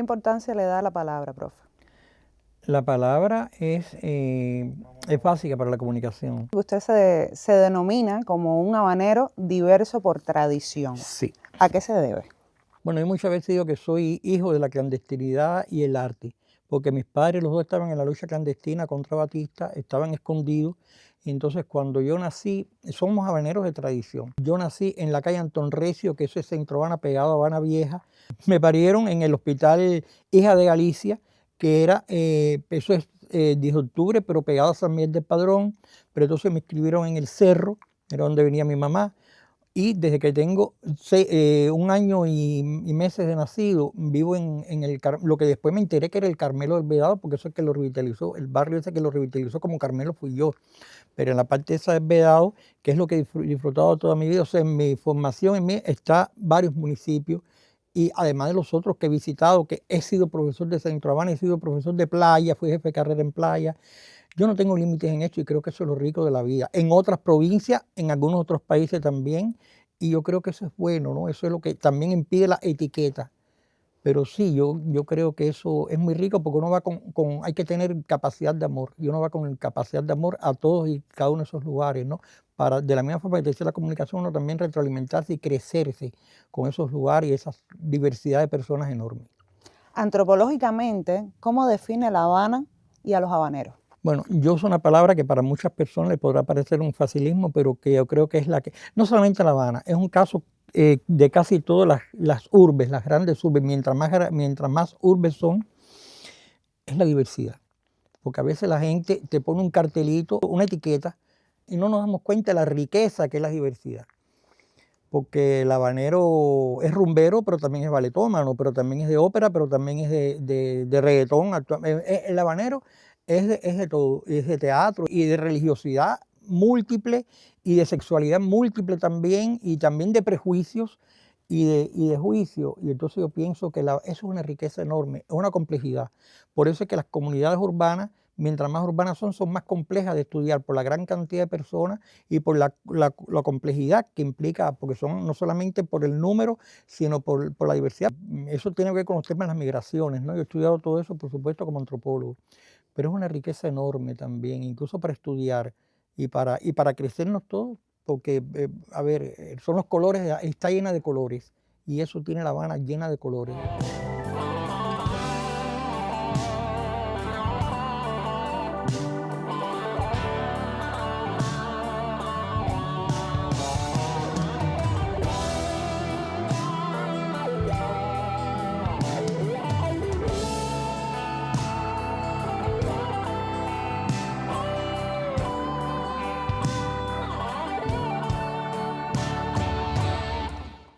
importancia le da a la palabra, profe? La palabra es básica para la comunicación. Usted se denomina como un habanero diverso por tradición. Sí. ¿A qué se debe? Bueno, yo muchas veces digo que soy hijo de la clandestinidad y el arte, porque mis padres los dos estaban en la lucha clandestina contra Batista, estaban escondidos. Y entonces cuando yo nací, somos habaneros de tradición. Yo nací en la calle Antón Recio, que eso es Centro Habana, pegado a Habana Vieja. Me parieron en el hospital Hija de Galicia, que era, eso es 10 de octubre, pero pegado a San Miguel del Padrón. Pero entonces me inscribieron en el Cerro, era donde venía mi mamá. Y desde que tengo 1 año y meses de nacido, vivo en lo que después me enteré que era el Carmelo del Vedado, porque eso es que lo revitalizó, el barrio ese que lo revitalizó como Carmelo fui yo. Pero en la parte esa del Vedado, que es lo que he disfrutado toda mi vida, o sea, en mi formación en mí está varios municipios, y además de los otros que he visitado, que he sido profesor de Centro Habana, he sido profesor de playa, fui jefe de carrera en playa. Yo no tengo límites en esto y creo que eso es lo rico de la vida. En otras provincias, en algunos otros países también, y yo creo que eso es bueno, ¿no? Eso es lo que también impide la etiqueta. Pero sí, yo creo que eso es muy rico porque uno va hay que tener capacidad de amor, y uno va con capacidad de amor a todos y cada uno de esos lugares, ¿no? Para, de la misma forma que te decía la comunicación, uno también retroalimentarse y crecerse con esos lugares y esa diversidad de personas enormes. Antropológicamente, ¿cómo define La Habana y a los habaneros? Bueno, yo uso una palabra que para muchas personas le podrá parecer un facilismo, pero que yo creo que es la que, no solamente La Habana, es un caso de casi todas las urbes, las grandes urbes, mientras más urbes son, es la diversidad. Porque a veces la gente te pone un cartelito, una etiqueta, y no nos damos cuenta de la riqueza que es la diversidad. Porque el habanero es rumbero, pero también es baletómano, pero también es de ópera, pero también es de reggaetón. El habanero es de todo, es de teatro y de religiosidad múltiple y de sexualidad múltiple también, y también de prejuicios y de juicio. Y entonces yo pienso que eso es una riqueza enorme, es una complejidad. Por eso es que las comunidades urbanas, mientras más urbanas son más complejas de estudiar por la gran cantidad de personas y por la complejidad que implica, porque son no solamente por el número, sino por la diversidad. Eso tiene que ver con los temas de las migraciones, ¿no? Yo he estudiado todo eso, por supuesto, como antropólogo, pero es una riqueza enorme también, incluso para estudiar y para crecernos todos, porque, a ver, son los colores, está llena de colores, y eso tiene La Habana llena de colores.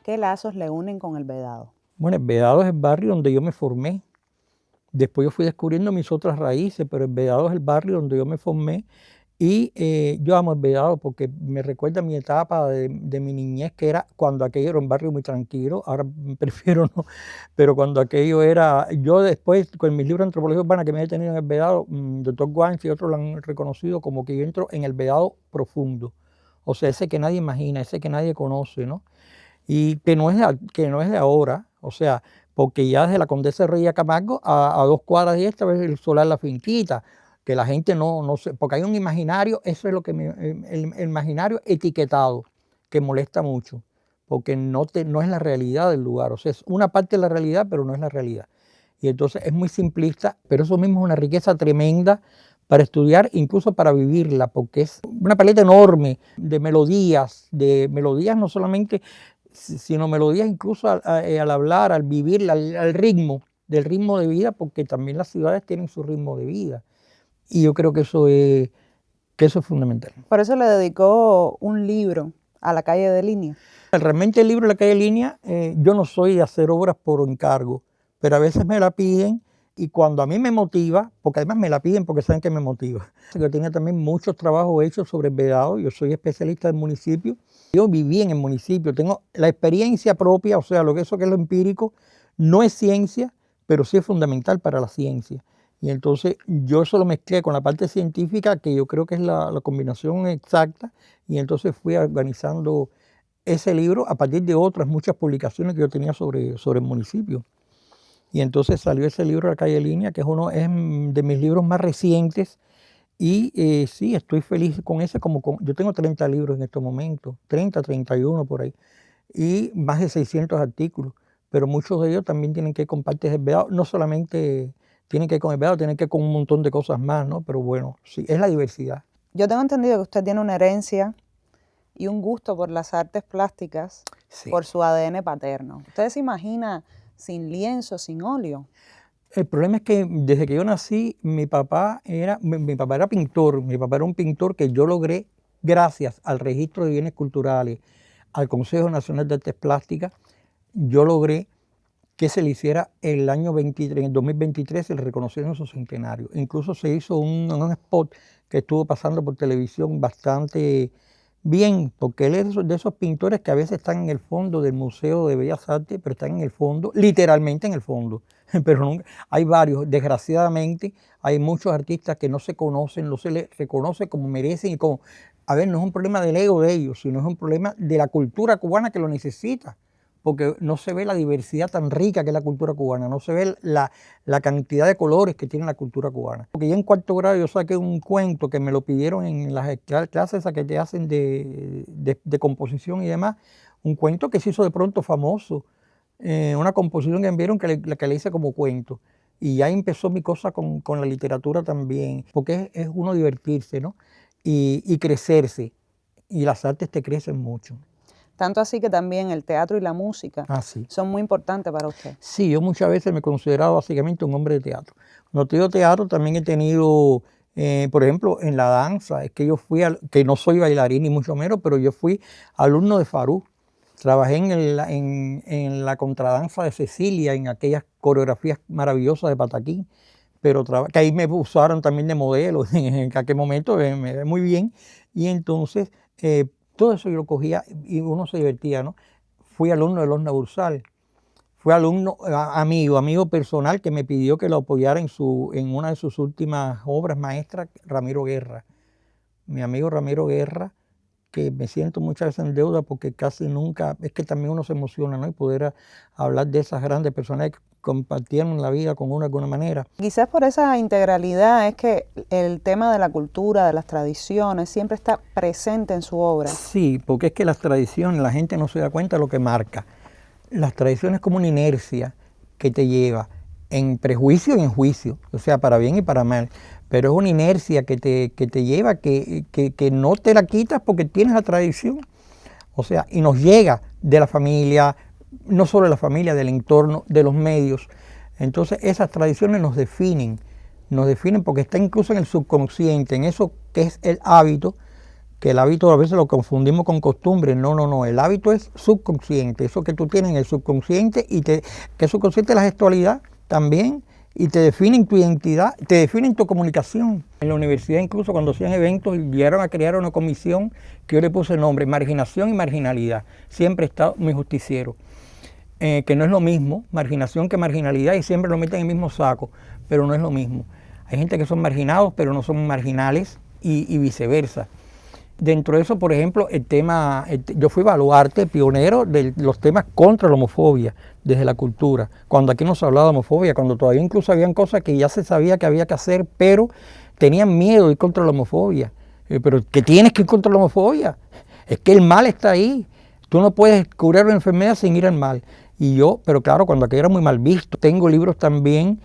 ¿Qué lazos le unen con el Vedado? Bueno, el Vedado es el barrio donde yo me formé. Después yo fui descubriendo mis otras raíces, pero el Vedado es el barrio donde yo me formé. Y yo amo el Vedado porque me recuerda mi etapa de mi niñez, que era cuando aquello era un barrio muy tranquilo. Ahora prefiero no, pero cuando aquello era, yo después con mis libros de antropología urbana que me he tenido en el Vedado, doctor Guanche y otros lo han reconocido como que yo entro en el Vedado profundo, o sea, ese que nadie imagina, ese que nadie conoce, ¿no? Y que no es de ahora, o sea, porque ya desde la Condesa de Reyes Camargo a 2 cuadras de esta vez el solar La Finquita, que la gente no sé, porque hay un imaginario, eso es lo que el imaginario etiquetado, que molesta mucho, porque no es la realidad del lugar, o sea, es una parte de la realidad, pero no es la realidad. Y entonces es muy simplista, pero eso mismo es una riqueza tremenda para estudiar, incluso para vivirla, porque es una paleta enorme de melodías no solamente, sino melodías incluso al hablar, al vivir, al ritmo, del ritmo de vida, porque también las ciudades tienen su ritmo de vida. Y yo creo que eso es fundamental. Por eso le dedicó un libro a La Calle de Línea. Realmente el libro La Calle de Línea, yo no soy de hacer obras por encargo, pero a veces me la piden, y cuando a mí me motiva, porque además me la piden porque saben que me motiva. Yo tenía también muchos trabajos hechos sobre el Vedado, yo soy especialista del municipio, yo viví en el municipio, tengo la experiencia propia, o sea, eso que es lo empírico, no es ciencia, pero sí es fundamental para la ciencia. Y entonces yo eso lo mezclé con la parte científica, que yo creo que es la combinación exacta, y entonces fui organizando ese libro a partir de otras muchas publicaciones que yo tenía sobre el municipio. Y entonces salió ese libro, La calle Línea, que es de mis libros más recientes. Y sí, estoy feliz con ese, yo tengo 30 libros en estos momentos, 30, 31 por ahí, y más de 600 artículos, pero muchos de ellos también tienen que ver con partes del Vedado, no solamente tienen que ver con el Vedado, tienen que ver con un montón de cosas más, ¿no? Pero bueno, sí, es la diversidad. Yo tengo entendido que usted tiene una herencia y un gusto por las artes plásticas, Sí. por su ADN paterno. ¿Usted se imagina sin lienzo, sin óleo? El problema es que desde que yo nací, mi papá era pintor. Mi papá era un pintor que yo logré, gracias al Registro de Bienes Culturales, al Consejo Nacional de Artes Plásticas, yo logré que se le hiciera el año 23, en el 2023 el reconocimiento de su centenario. Incluso se hizo un spot que estuvo pasando por televisión bastante bien, porque él es de esos pintores que a veces están en el fondo del Museo de Bellas Artes, pero están en el fondo, literalmente en el fondo. Pero nunca, hay varios, desgraciadamente, hay muchos artistas que no se conocen, no se les reconoce como merecen y como, a ver, no es un problema del ego de ellos, sino es un problema de la cultura cubana que lo necesita, porque no se ve la diversidad tan rica que es la cultura cubana, no se ve la cantidad de colores que tiene la cultura cubana. Porque ya en cuarto grado yo saqué un cuento que me lo pidieron en las clases esas que te hacen de composición y demás, un cuento que se hizo de pronto famoso, una composición que enviaron que le hice como cuento. Y ya empezó mi cosa con la literatura también, porque es uno divertirse, ¿no? Y crecerse, y las artes te crecen mucho. Tanto así que también el teatro y la música Sí. son muy importantes para usted. Sí, yo muchas veces me he considerado básicamente un hombre de teatro. Cuando te digo teatro, también he tenido, por ejemplo, en la danza, es que yo fui, que no soy bailarín ni mucho menos, pero yo fui alumno de Farú. Trabajé en la contradanza de Cecilia, en aquellas coreografías maravillosas de Pataquín, pero que ahí me usaron también de modelo, en aquel momento me ve muy bien, y entonces todo eso yo lo cogía y uno se divertía, ¿no? Fui alumno de Lorna Bursal, fui alumno, amigo personal que me pidió que lo apoyara en una de sus últimas obras maestras, Ramiro Guerra. Mi amigo Ramiro Guerra, que me siento muchas veces en deuda porque casi nunca, es que también uno se emociona, ¿no? Y poder hablar de esas grandes personas que compartieron la vida con uno de alguna manera. Quizás por esa integralidad es que el tema de la cultura, de las tradiciones, siempre está presente en su obra. Sí, porque es que las tradiciones, la gente no se da cuenta de lo que marca. Las tradiciones es como una inercia que te lleva en prejuicio y en juicio, o sea, para bien y para mal. Pero es una inercia que te lleva, que no te la quitas porque tienes la tradición. O sea, y nos llega de la familia, no solo de la familia, del entorno, de los medios. Entonces esas tradiciones nos definen porque está incluso en el subconsciente, en eso que es el hábito, que el hábito a veces lo confundimos con costumbre. No, el hábito es subconsciente, eso que tú tienes en el subconsciente y que el subconsciente es la gestualidad también, y te definen tu identidad, te definen tu comunicación. En la universidad incluso cuando hacían eventos llegaron a crear una comisión que yo le puse el nombre, Marginación y Marginalidad. Siempre he estado muy justiciero, que no es lo mismo marginación que marginalidad y siempre lo meten en el mismo saco, pero no es lo mismo. Hay gente que son marginados pero no son marginales y viceversa. Dentro de eso, por ejemplo, yo fui baluarte, pionero de los temas contra la homofobia desde la cultura. Cuando aquí no se hablaba de homofobia, cuando todavía incluso habían cosas que ya se sabía que había que hacer, pero tenían miedo de ir contra la homofobia. Pero ¿qué tienes que ir contra la homofobia? Es que el mal está ahí. Tú no puedes curar una enfermedad sin ir al mal. Pero claro, cuando aquello era muy mal visto. Tengo libros también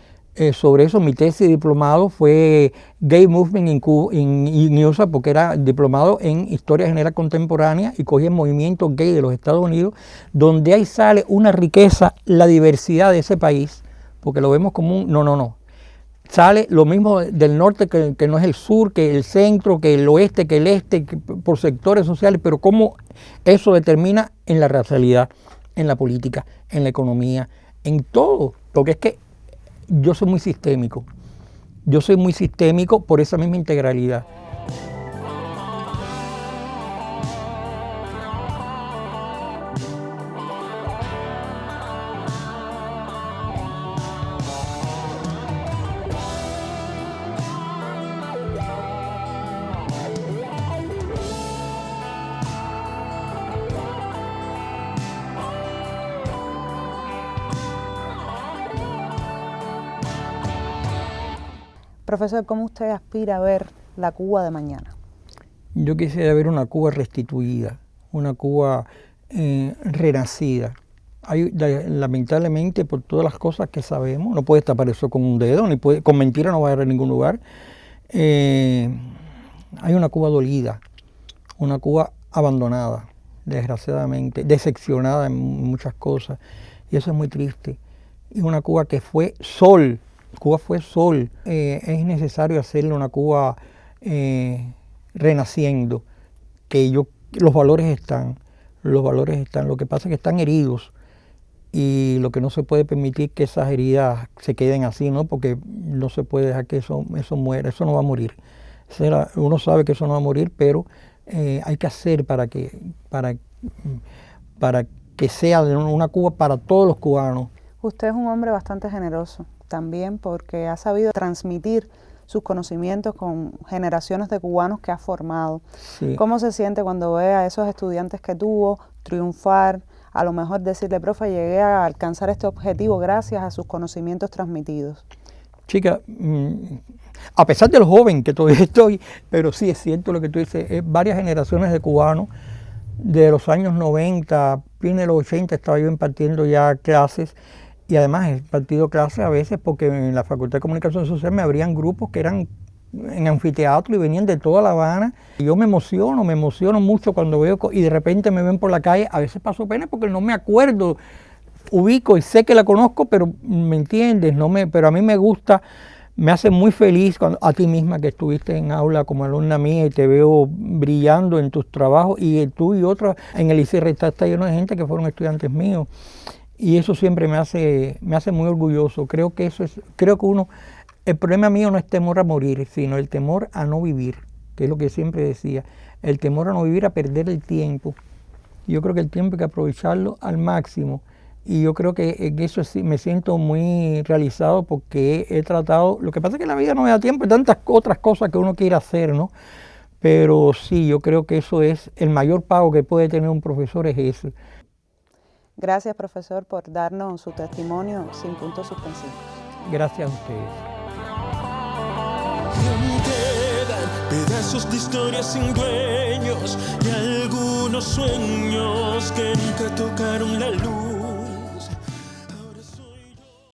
sobre eso. Mi tesis de diplomado fue Gay Movement in USA, porque era diplomado en Historia General Contemporánea y cogí el movimiento gay de los Estados Unidos, donde ahí sale una riqueza, la diversidad de ese país, porque lo vemos como un... No. Sale lo mismo del norte que no es el sur, que el centro, que el oeste, que el este, por sectores sociales, pero cómo eso determina en la racialidad, en la política, en la economía, en todo, porque es que yo soy muy sistémico. Yo soy muy sistémico por esa misma integralidad. Profesor, ¿cómo usted aspira a ver la Cuba de mañana? Yo quisiera ver una Cuba restituida, una Cuba renacida. Lamentablemente, por todas las cosas que sabemos, no puedes tapar eso con un dedo, con mentira no va a ir a ningún lugar. Hay una Cuba dolida, una Cuba abandonada, desgraciadamente, decepcionada en muchas cosas, y eso es muy triste. Y una Cuba que fue sol, Cuba fue sol. Es necesario hacerle una Cuba renaciendo, que los valores están, lo que pasa es que están heridos, y lo que no se puede permitir que esas heridas se queden así, ¿no? Porque no se puede dejar que eso muera, eso no va a morir. Uno sabe que eso no va a morir, pero hay que hacer para que sea una Cuba para todos los cubanos. Usted es un hombre bastante generoso, también porque ha sabido transmitir sus conocimientos con generaciones de cubanos que ha formado. Sí. ¿Cómo se siente cuando ve a esos estudiantes que tuvo triunfar, a lo mejor decirle, profe, llegué a alcanzar este objetivo gracias a sus conocimientos transmitidos? Chica, a pesar de lo joven que todavía estoy, pero sí es cierto lo que tú dices, varias generaciones de cubanos de los años 90, fin de los 80 estaba yo impartiendo ya clases, y además he impartido clases a veces porque en la Facultad de Comunicación Social me abrían grupos que eran en anfiteatro y venían de toda La Habana. Y yo me emociono mucho cuando veo, y de repente me ven por la calle, a veces paso pena porque no me acuerdo, ubico y sé que la conozco, pero ¿me entiendes? Pero a mí me gusta, me hace muy feliz a ti misma que estuviste en aula como alumna mía y te veo brillando en tus trabajos, y tú y otros en el ICR está lleno de gente que fueron estudiantes míos, y eso siempre me hace muy orgulloso. Creo que el problema mío no es temor a morir, sino el temor a no vivir, que es lo que siempre decía, el temor a no vivir, a perder el tiempo. Yo creo que el tiempo hay que aprovecharlo al máximo, y yo creo que en eso sí me siento muy realizado porque he tratado, lo que pasa es que la vida no me da tiempo, hay tantas otras cosas que uno quiere hacer, ¿no? Pero sí, yo creo que eso es el mayor pago que puede tener un profesor, es eso. Gracias, profesor, por darnos su testimonio sin puntos suspensivos. Gracias a ustedes. Quedan pedazos de historias sin dueños y algunos sueños que nunca tocaron la luz.